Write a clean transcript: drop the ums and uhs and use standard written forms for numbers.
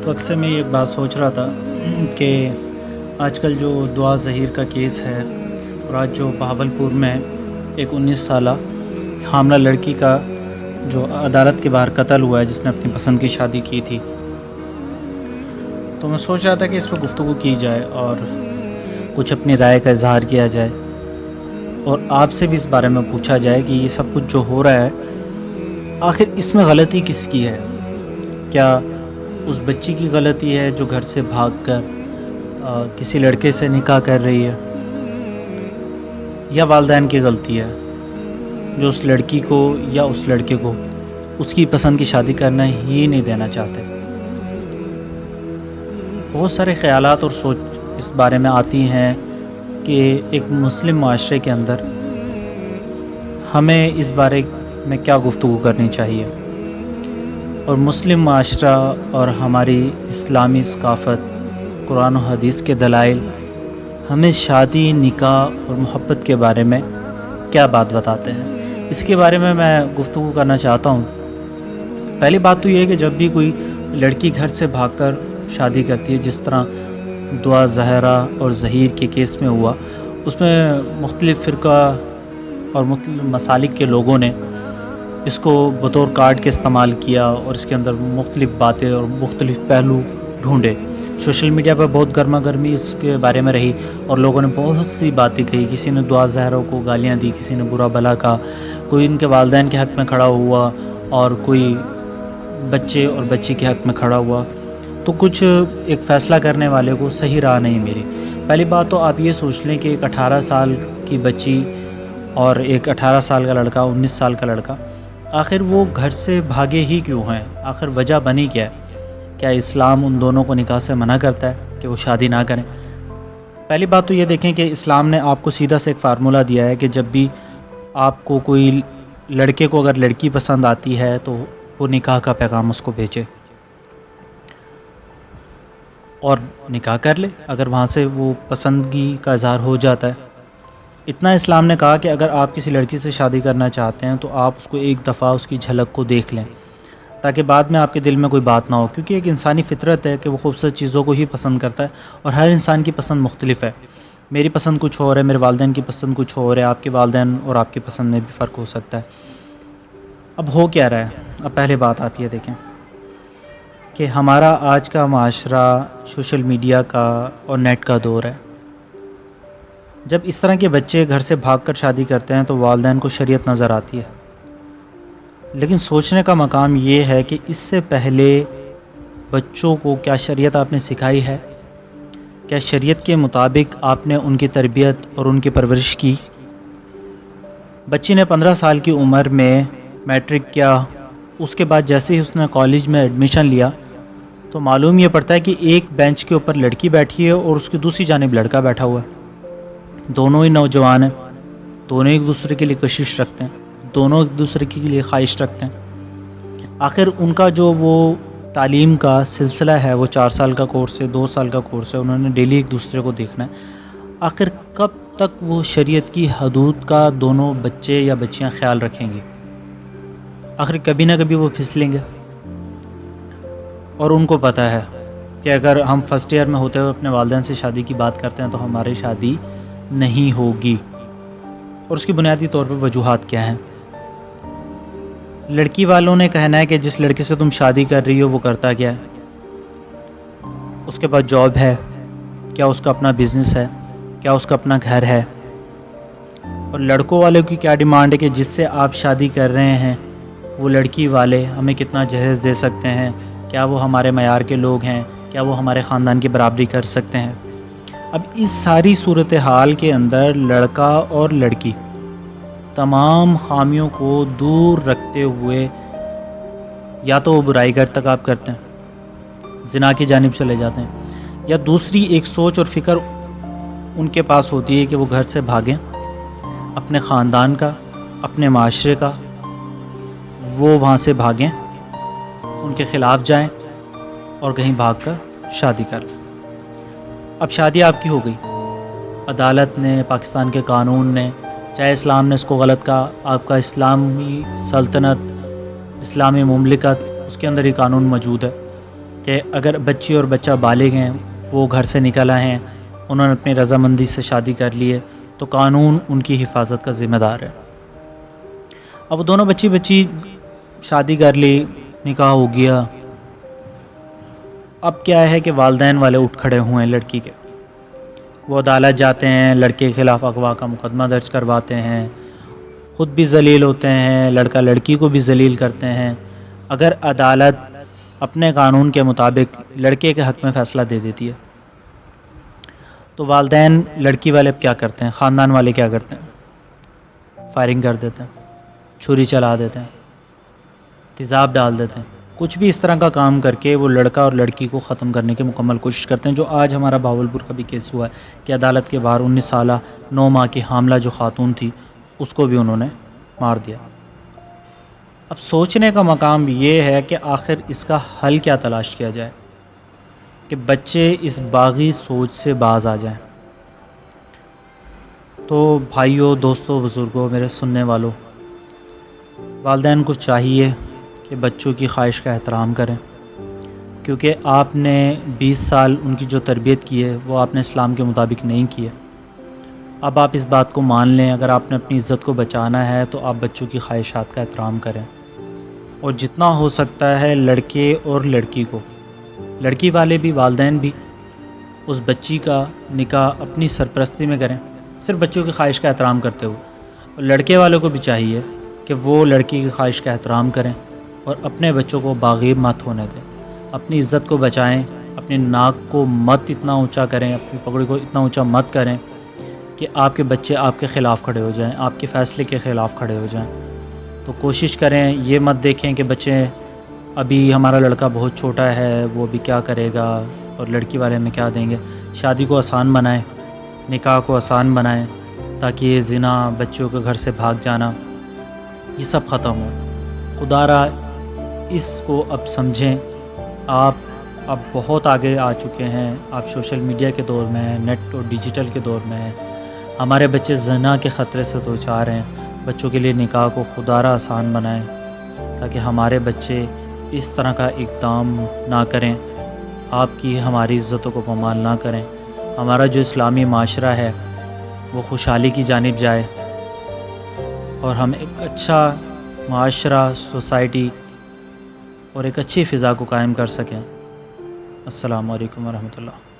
تو اکثر میں یہ بات سوچ رہا تھا کہ آج کل جو دعا ظہیر کا کیس ہے اور آج جو بہاولپور میں ایک 19 سالہ حاملہ لڑکی کا جو عدالت کے باہر قتل ہوا ہے جس نے اپنی پسند کی شادی کی تھی، تو میں سوچ رہا تھا کہ اس پر گفتگو کی جائے اور کچھ اپنی رائے کا اظہار کیا جائے اور آپ سے بھی اس بارے میں پوچھا جائے کہ یہ سب کچھ جو ہو رہا ہے آخر اس میں غلطی کس کی ہے؟ کیا اس بچی کی غلطی ہے جو گھر سے بھاگ کر کسی لڑکے سے نکاح کر رہی ہے، یا والدین کی غلطی ہے جو اس لڑکی کو یا اس لڑکے کو اس کی پسند کی شادی کرنا ہی نہیں دینا چاہتے؟ بہت سارے خیالات اور سوچ اس بارے میں آتی ہیں کہ ایک مسلم معاشرے کے اندر ہمیں اس بارے میں کیا گفتگو کرنی چاہیے، اور مسلم معاشرہ اور ہماری اسلامی ثقافت، قرآن و حدیث کے دلائل ہمیں شادی، نکاح اور محبت کے بارے میں کیا بات بتاتے ہیں، اس کے بارے میں گفتگو کرنا چاہتا ہوں۔ پہلی بات تو یہ ہے کہ جب بھی کوئی لڑکی گھر سے بھاگ کر شادی کرتی ہے، جس طرح دعا زہرا اور ظہیر کے کیس میں ہوا، اس میں مختلف فرقہ اور مختلف مسالک کے لوگوں نے اس کو بطور کارڈ کے استعمال کیا اور اس کے اندر مختلف باتیں اور مختلف پہلو ڈھونڈے۔ سوشل میڈیا پر بہت گرما گرمی اس کے بارے میں رہی اور لوگوں نے بہت سی باتیں کہی، کسی نے دعا زہرا کو گالیاں دی، کسی نے برا بھلا کہا، کوئی ان کے والدین کے حق میں کھڑا ہوا اور کوئی بچے اور بچی کے حق میں کھڑا ہوا۔ تو کچھ ایک فیصلہ کرنے والے کو صحیح راہ نہیں ملی۔ پہلی بات تو آپ یہ سوچ لیں کہ ایک 18 سال کی بچی اور ایک 18 سال کا لڑکا، 19 سال کا لڑکا، آخر وہ گھر سے بھاگے ہی کیوں ہیں؟ آخر وجہ بنی کیا ہے؟ کیا اسلام ان دونوں کو نکاح سے منع کرتا ہے کہ وہ شادی نہ کریں؟ پہلی بات تو یہ دیکھیں کہ اسلام نے آپ کو سیدھا سے ایک فارمولہ دیا ہے کہ جب بھی آپ کو کوئی لڑکے کو اگر لڑکی پسند آتی ہے تو وہ نکاح کا پیغام اس کو بھیجے اور نکاح کر لے اگر وہاں سے وہ پسندگی کا اظہار ہو جاتا ہے۔ اتنا اسلام نے کہا کہ اگر آپ کسی لڑکی سے شادی کرنا چاہتے ہیں تو آپ اس کو ایک دفعہ اس کی جھلک کو دیکھ لیں، تاکہ بعد میں آپ کے دل میں کوئی بات نہ ہو، کیونکہ ایک انسانی فطرت ہے کہ وہ خوبصورت چیزوں کو ہی پسند کرتا ہے اور ہر انسان کی پسند مختلف ہے۔ میری پسند کچھ اور ہے، میرے والدین کی پسند کچھ اور ہے، آپ کے والدین اور آپ کی پسند میں بھی فرق ہو سکتا ہے۔ اب ہو کیا رہا ہے؟ اب پہلے بات آپ یہ دیکھیں کہ ہمارا آج کا معاشرہ سوشل میڈیا کا اور نیٹ کا دور ہے۔ جب اس طرح کے بچے گھر سے بھاگ کر شادی کرتے ہیں تو والدین کو شریعت نظر آتی ہے، لیکن سوچنے کا مقام یہ ہے کہ اس سے پہلے بچوں کو کیا شریعت آپ نے سکھائی ہے؟ کیا شریعت کے مطابق آپ نے ان کی تربیت اور ان کی پرورش کی؟ بچی نے 15 سال کی عمر میں میٹرک کیا، اس کے بعد جیسے ہی اس نے کالج میں ایڈمیشن لیا تو معلوم یہ پڑتا ہے کہ ایک بینچ کے اوپر لڑکی بیٹھی ہے اور اس کی دوسری جانب لڑکا بیٹھا ہوا ہے۔ دونوں ہی نوجوان ہیں، دونوں ایک دوسرے کے لیے کشش رکھتے ہیں، دونوں ایک دوسرے کے لیے خواہش رکھتے ہیں۔ آخر ان کا جو وہ تعلیم کا سلسلہ ہے وہ 4 سال کا کورس ہے، 2 سال کا کورس ہے، انہوں نے ڈیلی ایک دوسرے کو دیکھنا ہے۔ آخر کب تک وہ شریعت کی حدود کا دونوں بچے یا بچیاں خیال رکھیں گے؟ آخر کبھی نہ کبھی وہ پھسلیں گے، اور ان کو پتہ ہے کہ اگر ہم فرسٹ ایئر میں ہوتے ہوئے اپنے والدین سے شادی کی بات کرتے ہیں تو ہماری شادی نہیں ہوگی، اور اس کی بنیادی طور پر وجوہات کیا ہیں؟ لڑکی والوں نے کہنا ہے کہ جس لڑکے سے تم شادی کر رہی ہو وہ کرتا کیا ہے، اس کے پاس جاب ہے، کیا اس کا اپنا بزنس ہے، کیا اس کا اپنا گھر ہے؟ اور لڑکوں والوں کی کیا ڈیمانڈ ہے کہ جس سے آپ شادی کر رہے ہیں وہ لڑکی والے ہمیں کتنا جہیز دے سکتے ہیں، کیا وہ ہمارے معیار کے لوگ ہیں، کیا وہ ہمارے خاندان کی برابری کر سکتے ہیں؟ اب اس ساری صورتحال کے اندر لڑکا اور لڑکی تمام خامیوں کو دور رکھتے ہوئے یا تو وہ برائی کا ارتکاب کرتے ہیں، زنا کی جانب چلے جاتے ہیں، یا دوسری ایک سوچ اور فکر ان کے پاس ہوتی ہے کہ وہ گھر سے بھاگیں، اپنے خاندان کا، اپنے معاشرے کا، وہ وہاں سے بھاگیں، ان کے خلاف جائیں اور کہیں بھاگ کر شادی کر لیں۔ اب شادی آپ کی ہو گئی، عدالت نے، پاکستان کے قانون نے، چاہے اسلام نے اس کو غلط کہا، آپ کا اسلامی سلطنت، اسلامی مملکت، اس کے اندر ہی قانون موجود ہے کہ اگر بچی اور بچہ بالغ ہیں، وہ گھر سے نکل آئے ہیں، انہوں نے اپنی رضامندی سے شادی کر لی ہے، تو قانون ان کی حفاظت کا ذمہ دار ہے۔ اب وہ دونوں بچی شادی کر لی، نکاح ہو گیا، اب کیا ہے کہ والدین والے اٹھ کھڑے ہوئے ہیں لڑکی کے، وہ عدالت جاتے ہیں، لڑکے کے خلاف اغوا کا مقدمہ درج کرواتے ہیں، خود بھی ذلیل ہوتے ہیں، لڑکا لڑکی کو بھی ذلیل کرتے ہیں۔ اگر عدالت اپنے قانون کے مطابق لڑکے کے حق میں فیصلہ دے دیتی ہے تو والدین لڑکی والے اب کیا کرتے ہیں، خاندان والے کیا کرتے ہیں؟ فائرنگ کر دیتے ہیں، چھری چلا دیتے ہیں، تیزاب ڈال دیتے ہیں، کچھ بھی اس طرح کا کام کر کے وہ لڑکا اور لڑکی کو ختم کرنے کی مکمل کوشش کرتے ہیں، جو آج ہمارا بہاولپور کا بھی کیس ہوا ہے کہ عدالت کے باہر 19 سالہ 9 ماہ کی حاملہ جو خاتون تھی اس کو بھی انہوں نے مار دیا۔ اب سوچنے کا مقام یہ ہے کہ آخر اس کا حل کیا تلاش کیا جائے کہ بچے اس باغی سوچ سے باز آ جائیں۔ تو بھائیوں، دوستوں، بزرگوں، میرے سننے والوں، والدین کو چاہیے کہ بچوں کی خواہش کا احترام کریں، کیونکہ آپ نے 20 سال ان کی جو تربیت کی ہے وہ آپ نے اسلام کے مطابق نہیں کی ہے۔ اب آپ اس بات کو مان لیں، اگر آپ نے اپنی عزت کو بچانا ہے تو آپ بچوں کی خواہشات کا احترام کریں، اور جتنا ہو سکتا ہے لڑکے اور لڑکی کو، لڑکی والے بھی، والدین بھی، اس بچی کا نکاح اپنی سرپرستی میں کریں، صرف بچوں کی خواہش کا احترام کرتے ہوئے۔ اور لڑکے والوں کو بھی چاہیے کہ وہ لڑکی کی خواہش کا احترام کریں اور اپنے بچوں کو باغی مت ہونے دیں، اپنی عزت کو بچائیں، اپنی ناک کو مت اتنا اونچا کریں، اپنی پگڑی کو اتنا اونچا مت کریں کہ آپ کے بچے آپ کے خلاف کھڑے ہو جائیں، آپ کے فیصلے کے خلاف کھڑے ہو جائیں۔ تو کوشش کریں، یہ مت دیکھیں کہ بچے ابھی ہمارا لڑکا بہت چھوٹا ہے، وہ بھی کیا کرے گا اور لڑکی والے میں کیا دیں گے۔ شادی کو آسان بنائیں، نکاح کو آسان بنائیں، تاکہ یہ زنا، بچوں کے گھر سے بھاگ جانا، یہ سب ختم ہو۔ خدا را اس کو اب سمجھیں۔ آپ اب بہت آگے آ چکے ہیں، آپ سوشل میڈیا کے دور میں ہیں، نیٹ اور ڈیجیٹل کے دور میں ہیں۔ ہمارے بچے زنا کے خطرے سے دوچار ہیں، بچوں کے لیے نکاح کو خدا را آسان بنائیں تاکہ ہمارے بچے اس طرح کا اقدام نہ کریں، آپ کی ہماری عزتوں کو پامال نہ کریں، ہمارا جو اسلامی معاشرہ ہے وہ خوشحالی کی جانب جائے اور ہم ایک اچھا معاشرہ، سوسائٹی اور ایک اچھی فضا کو قائم کر سکیں۔ السلام علیکم ورحمۃ اللہ۔